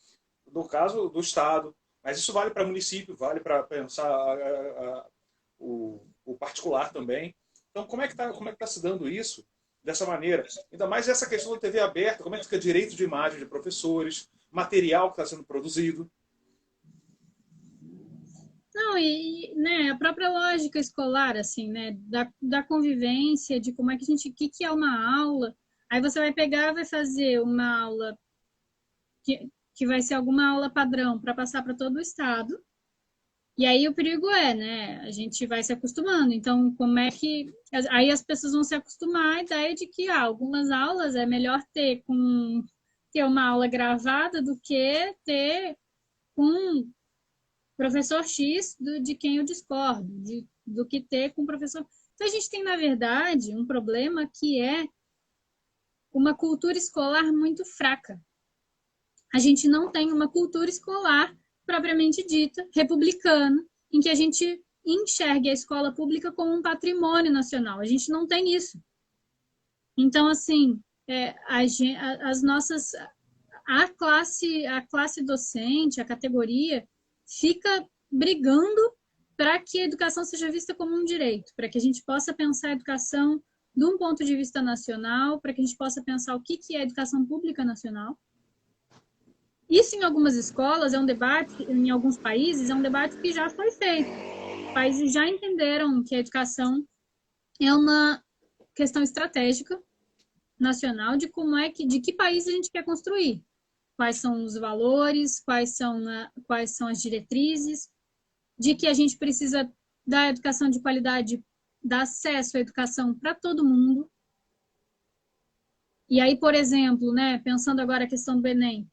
no caso do Estado. Mas isso vale para município, vale para pensar o particular também. Então, como é que tá se dando isso dessa maneira? Ainda mais essa questão da TV aberta, como é que fica direito de imagem de professores, material que está sendo produzido. não, né, a própria lógica escolar, assim, né, da convivência, de como é que o que é uma aula. Aí você vai pegar, vai fazer uma aula que vai ser alguma aula padrão para passar para todo o estado. E aí o perigo né, a gente vai se acostumando. Então, como é que aí as pessoas vão se acostumar à ideia de que algumas aulas é melhor ter uma aula gravada do que ter com professor X de quem eu discordo, do que ter com o professor. Então, a gente tem, na verdade, um problema que é uma cultura escolar muito fraca. A gente não tem uma cultura escolar propriamente dita, republicana, em que a gente enxergue a escola pública como um patrimônio nacional. A gente não tem isso. Então, assim, a classe docente, a categoria, fica brigando para que a educação seja vista como um direito, para que a gente possa pensar a educação de um ponto de vista nacional, para que a gente possa pensar o que é a educação pública nacional. Isso em algumas escolas é um debate, em alguns países é um debate que já foi feito. Os países já entenderam que a educação é uma questão estratégica nacional de de que país a gente quer construir. Quais são os valores, quais são as diretrizes, de que a gente precisa da educação de qualidade, dar acesso à educação para todo mundo. E aí, por exemplo, né, pensando agora a questão do Enem,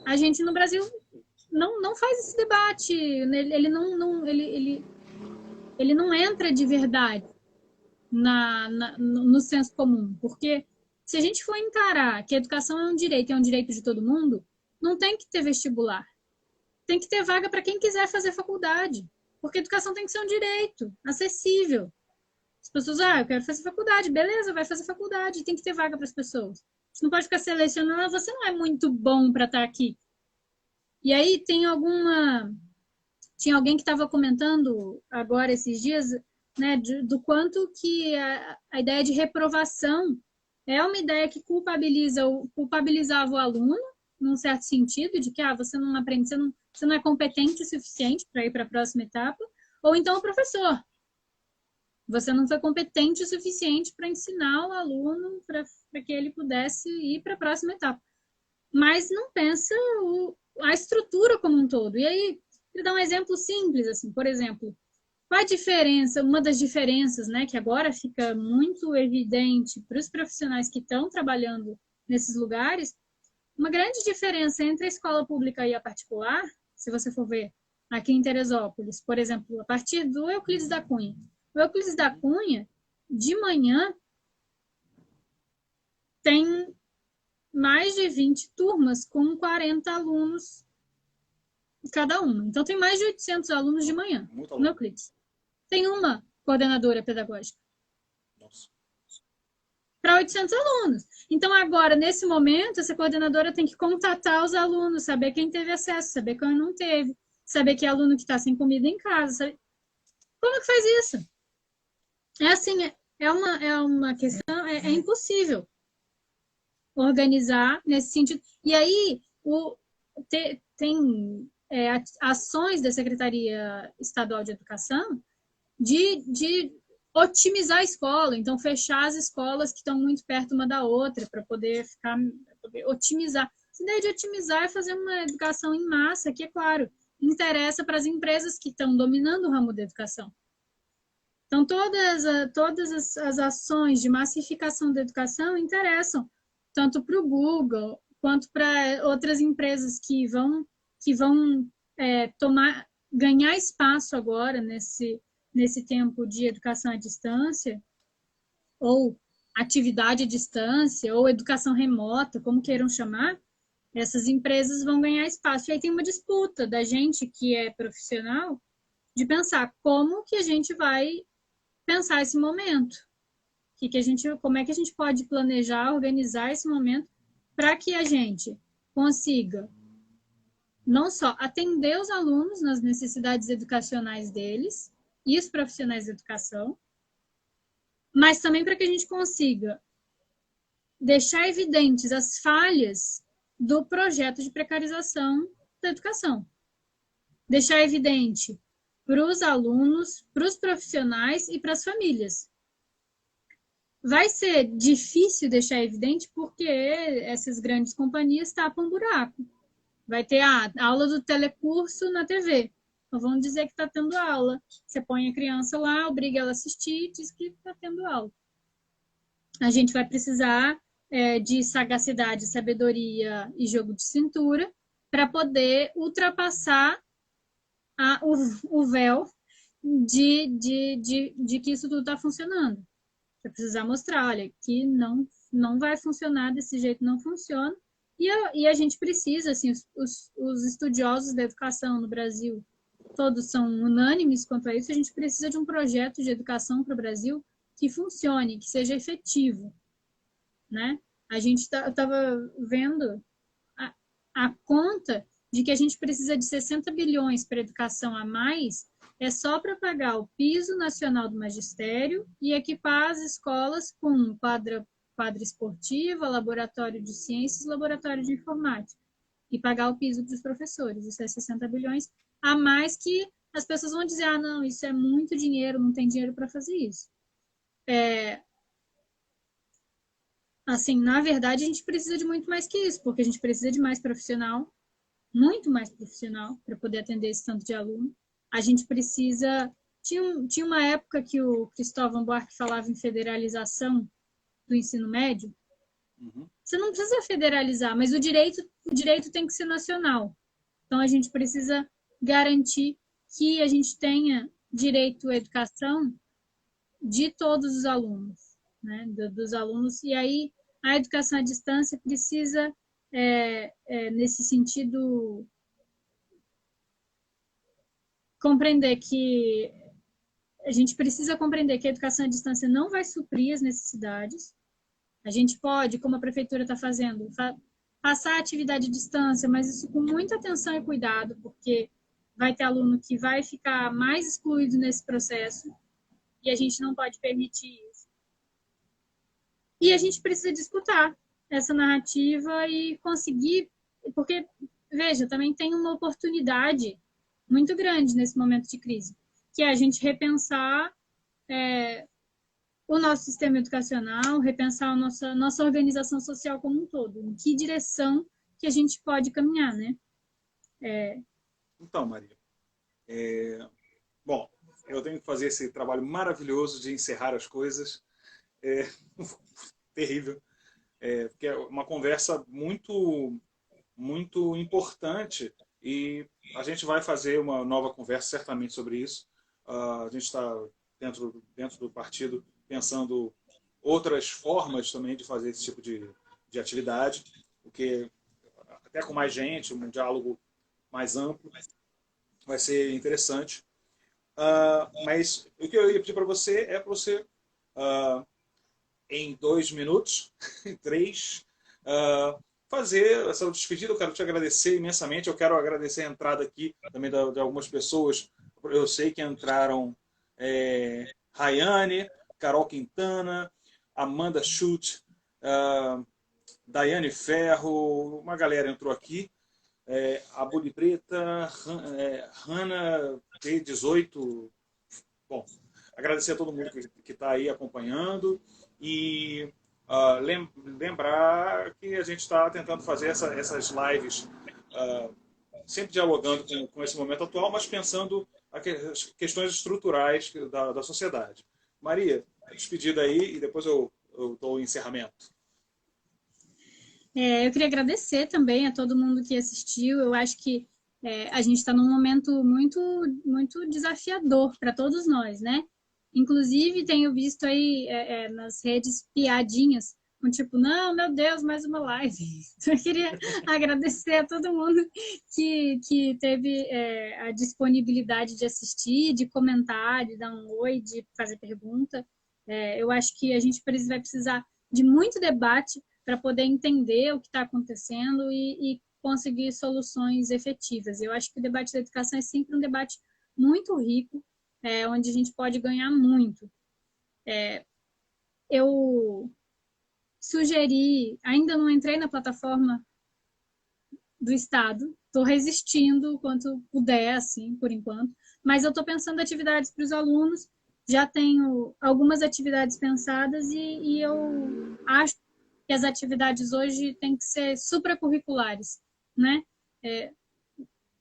a gente no Brasil não faz esse debate, ele não entra de verdade no senso comum, porque se a gente for encarar que a educação é um direito de todo mundo, não tem que ter vestibular, tem que ter vaga para quem quiser fazer faculdade, porque a educação tem que ser um direito acessível. As pessoas, eu quero fazer faculdade, beleza, vai fazer faculdade, tem que ter vaga para as pessoas. Você não pode ficar selecionando, você não é muito bom para estar aqui. E aí tinha alguém que estava comentando agora esses dias, né, do quanto que a ideia de reprovação é uma ideia que culpabilizava o aluno, num certo sentido, de que você não aprende, você não é competente o suficiente para ir para a próxima etapa, ou então o professor. Você não foi competente o suficiente para ensinar o aluno para que ele pudesse ir para a próxima etapa. Mas não pensa a estrutura como um todo. E aí, vou dar um exemplo simples, assim, por exemplo, qual a diferença, uma das diferenças, né, que agora fica muito evidente para os profissionais que estão trabalhando nesses lugares, uma grande diferença entre a escola pública e a particular, se você for ver aqui em Teresópolis, por exemplo, a partir do Euclides da Cunha. O Euclides da Cunha, de manhã, tem mais de 20 turmas com 40 alunos cada uma. Então, tem mais de 800 alunos de manhã no Euclides. Tem uma coordenadora pedagógica. Para 800 alunos. Então, agora, nesse momento, essa coordenadora tem que contatar os alunos, saber quem teve acesso, saber quem não teve, saber que é aluno que está sem comida em casa. Sabe? Como que faz isso? É assim, é uma questão, é impossível organizar nesse sentido. E aí, tem ações da Secretaria Estadual de Educação de otimizar a escola, então fechar as escolas que estão muito perto uma da outra para poder otimizar. A ideia de otimizar é fazer uma educação em massa, que, é claro, interessa para as empresas que estão dominando o ramo da educação. Então, todas as ações de massificação da educação interessam tanto para o Google quanto para outras empresas que vão ganhar espaço agora nesse tempo de educação à distância, ou atividade à distância, ou educação remota, como queiram chamar, essas empresas vão ganhar espaço. E aí tem uma disputa da gente que é profissional de pensar como que a gente vai pensar esse momento. Como é que a gente pode planejar, organizar esse momento para que a gente consiga não só atender os alunos nas necessidades educacionais deles e os profissionais de educação, mas também para que a gente consiga deixar evidentes as falhas do projeto de precarização da educação. Deixar evidente para os alunos, para os profissionais e para as famílias. Vai ser difícil deixar evidente porque essas grandes companhias tapam buraco. Vai ter a aula do telecurso na TV. Então, vamos dizer que está tendo aula. Você põe a criança lá, obriga ela a assistir e diz que está tendo aula. A gente vai precisar de sagacidade, sabedoria e jogo de cintura para poder ultrapassar o véu de que isso tudo está funcionando. Vai precisar mostrar, olha, que não vai funcionar desse jeito, não funciona. E a gente precisa, assim, os estudiosos da educação no Brasil, todos são unânimes quanto a isso, a gente precisa de um projeto de educação para o Brasil que funcione, que seja efetivo, né? A gente estava vendo a conta de que a gente precisa de 60 bilhões para educação a mais, é só para pagar o piso nacional do magistério e equipar as escolas com quadra esportiva, laboratório de ciências, laboratório de informática. E pagar o piso dos professores. Isso é 60 bilhões a mais que as pessoas vão dizer, não, isso é muito dinheiro, não tem dinheiro para fazer isso. Assim, na verdade, a gente precisa de muito mais que isso, porque a gente precisa de mais profissional, muito mais profissional, para poder atender esse tanto de aluno. A gente precisa... Tinha uma época que o Cristóvão Buarque falava em federalização do ensino médio. Uhum. Você não precisa federalizar, mas o direito tem que ser nacional. Então, a gente precisa garantir que a gente tenha direito à educação de todos os alunos, né? Dos alunos. E aí, a educação à distância precisa, nesse sentido, compreender que a gente precisa compreender que a educação à distância não vai suprir as necessidades. A gente pode, como a prefeitura está fazendo, passar a atividade à distância, mas isso com muita atenção e cuidado, porque vai ter aluno que vai ficar mais excluído nesse processo e a gente não pode permitir isso. E a gente precisa disputar essa narrativa e conseguir, porque, veja, também tem uma oportunidade muito grande nesse momento de crise, que é a gente repensar o nosso sistema educacional, repensar a nossa organização social como um todo. Em que direção que a gente pode caminhar, né? Então, Maria, bom, eu tenho que fazer esse trabalho maravilhoso de encerrar as coisas. É, terrível. Porque é uma conversa muito, muito importante e a gente vai fazer uma nova conversa certamente sobre isso. A gente está dentro do partido pensando outras formas também de fazer esse tipo de atividade, porque até com mais gente, um diálogo mais amplo, vai ser interessante. Mas o que eu ia pedir para você é para você, em 2 minutos, em 3, fazer essa despedida. Eu quero te agradecer imensamente. Eu quero agradecer a entrada aqui também de algumas pessoas. Eu sei que entraram Rayane, Carol Quintana, Amanda Schultz, Daiane Ferro, uma galera entrou aqui. A Buli Preta, Hanna T18. Bom, agradecer a todo mundo que está aí acompanhando e lembrar que a gente está tentando fazer essas lives sempre dialogando com esse momento atual, mas pensando as questões estruturais da sociedade. Maria, despedida aí e depois eu dou o encerramento. Eu queria agradecer também a todo mundo que assistiu. Eu acho que a gente está num momento muito, muito desafiador para todos nós, né? Inclusive, tenho visto aí nas redes piadinhas, tipo, não, meu Deus, mais uma live. Então, eu queria agradecer a todo mundo que teve a disponibilidade de assistir, de comentar, de dar um oi, de fazer pergunta. Eu acho que a gente vai precisar de muito debate para poder entender o que está acontecendo e conseguir soluções efetivas. Eu acho que o debate da educação é sempre um debate muito rico, onde a gente pode ganhar muito. Eu sugeri, ainda não entrei na plataforma do Estado, estou resistindo o quanto puder, assim, por enquanto, mas eu estou pensando atividades para os alunos, já tenho algumas atividades pensadas e eu acho que as atividades hoje têm que ser supracurriculares, né?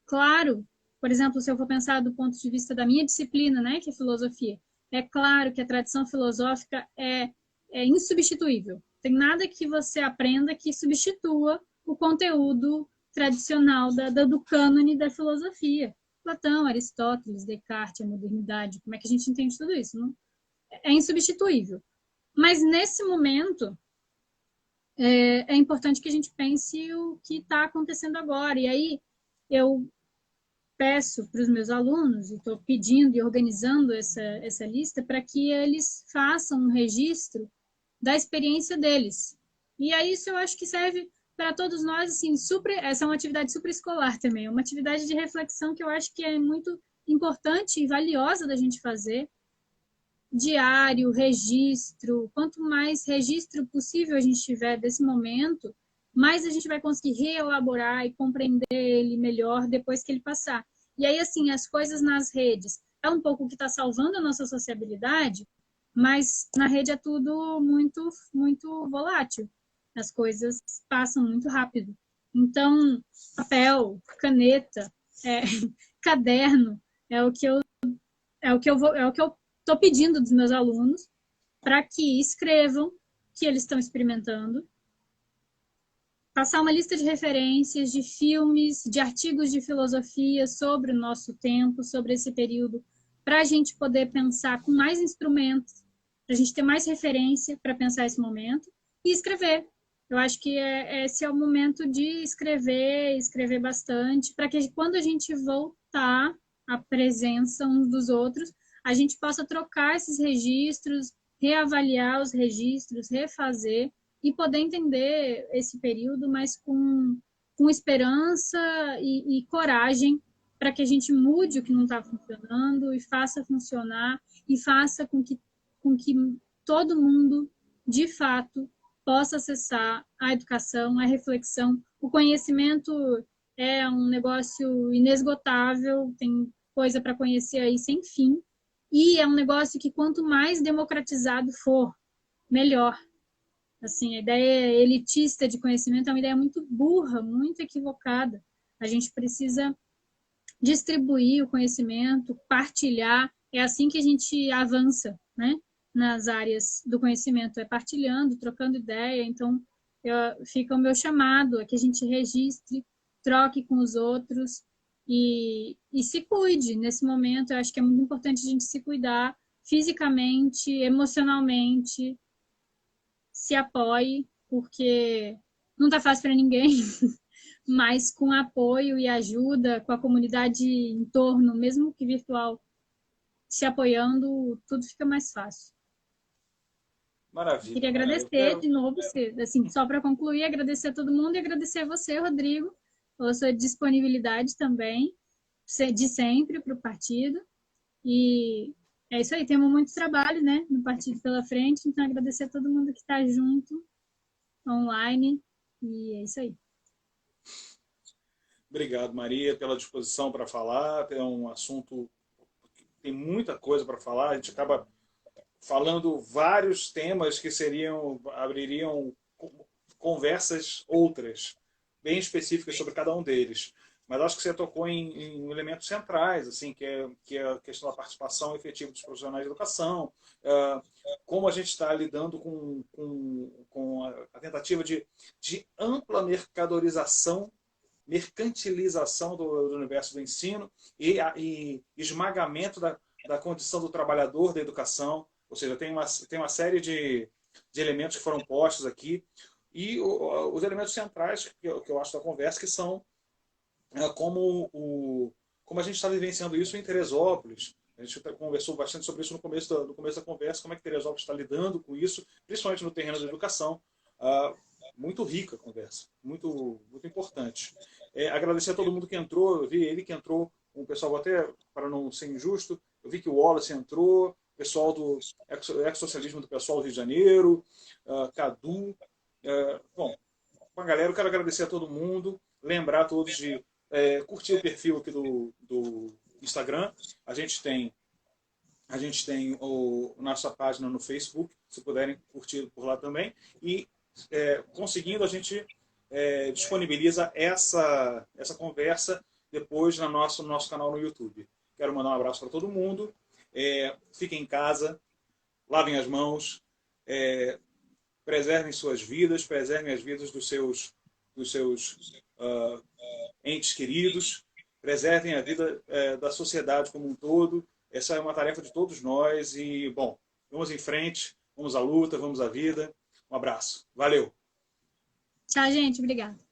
Claro, por exemplo, se eu for pensar do ponto de vista da minha disciplina, né, que é filosofia, é claro que a tradição filosófica é insubstituível. Tem nada que você aprenda que substitua o conteúdo tradicional do cânone da filosofia. Platão, Aristóteles, Descartes, a modernidade, como é que a gente entende tudo isso? Não? É insubstituível. Mas nesse momento, é importante que a gente pense o que está acontecendo agora. E aí eu peço para os meus alunos, e estou pedindo e organizando essa lista, para que eles façam um registro da experiência deles. E aí isso eu acho que serve para todos nós, assim, essa é uma atividade super escolar também, uma atividade de reflexão que eu acho que é muito importante e valiosa da gente fazer. Diário, registro, quanto mais registro possível a gente tiver desse momento, mais a gente vai conseguir reelaborar e compreender ele melhor depois que ele passar. E aí, assim, as coisas nas redes é um pouco o que está salvando a nossa sociabilidade, mas na rede é tudo muito, muito volátil. As coisas passam muito rápido. Então, papel, caneta, caderno é o que eu estou pedindo dos meus alunos para que escrevam o que eles estão experimentando, passar uma lista de referências, de filmes, de artigos de filosofia sobre o nosso tempo, sobre esse período, para a gente poder pensar com mais instrumentos, para a gente ter mais referência para pensar esse momento, e escrever. Eu acho que esse é o momento de escrever bastante, para que quando a gente voltar à presença uns dos outros, a gente possa trocar esses registros, reavaliar os registros, refazer, e poder entender esse período, mas com esperança e coragem para que a gente mude o que não está funcionando e faça funcionar e faça com que todo mundo, de fato, possa acessar a educação, a reflexão. O conhecimento é um negócio inesgotável, tem coisa para conhecer aí sem fim, E é um negócio que quanto mais democratizado for, melhor. Assim, a ideia elitista de conhecimento é uma ideia muito burra, muito equivocada. A gente precisa distribuir o conhecimento, partilhar. É assim que a gente avança, né? Nas áreas do conhecimento, é partilhando, trocando ideia. Então, fica o meu chamado, é que a gente registre, troque com os outros e se cuide nesse momento. Eu acho que é muito importante a gente se cuidar fisicamente, emocionalmente, se apoie, porque não está fácil para ninguém, mas com apoio e ajuda, com a comunidade em torno, mesmo que virtual, se apoiando, tudo fica mais fácil. Maravilha, Queria maravilha. agradecer de novo, assim, só para concluir, agradecer a todo mundo e agradecer a você, Rodrigo, pela sua disponibilidade também, de sempre para o partido. E é isso aí, temos muito trabalho, né, no partido pela frente, então agradecer a todo mundo que está junto, online, e é isso aí. Obrigado, Maria, pela disposição para falar. É um assunto que tem muita coisa para falar. A gente acaba falando vários temas que abririam conversas outras, bem específicas sobre cada um deles. Mas acho que você tocou em elementos centrais, assim, que é a questão da participação efetiva dos profissionais de educação, como a gente está lidando com a tentativa de ampla mercantilização do universo do ensino e esmagamento da condição do trabalhador da educação. Ou seja, tem uma série de elementos que foram postos aqui. E os elementos centrais que eu acho da conversa, que são como a gente está vivenciando isso em Teresópolis. A gente conversou bastante sobre isso no começo da conversa, como é que Teresópolis está lidando com isso, principalmente no terreno da educação. Muito rica a conversa, muito, muito importante. Agradecer a todo mundo que entrou, eu vi ele que entrou, o pessoal, até para não ser injusto, eu vi que o Wallace entrou, o pessoal do ex-socialismo do pessoal do Rio de Janeiro, Cadu. Bom, com a galera, eu quero agradecer a todo mundo, lembrar a todos de curtir o perfil aqui do Instagram. A gente tem nossa página no Facebook, se puderem curtir por lá também. E conseguindo, a gente disponibiliza essa conversa depois no nosso canal no YouTube. Quero mandar um abraço para todo mundo. Fiquem em casa, lavem as mãos, preservem suas vidas, preservem as vidas dos seus entes queridos, preservem a vida da sociedade como um todo. Essa é uma tarefa de todos nós e, bom, vamos em frente, vamos à luta, vamos à vida. Um abraço. Valeu! Tchau, gente. Obrigada.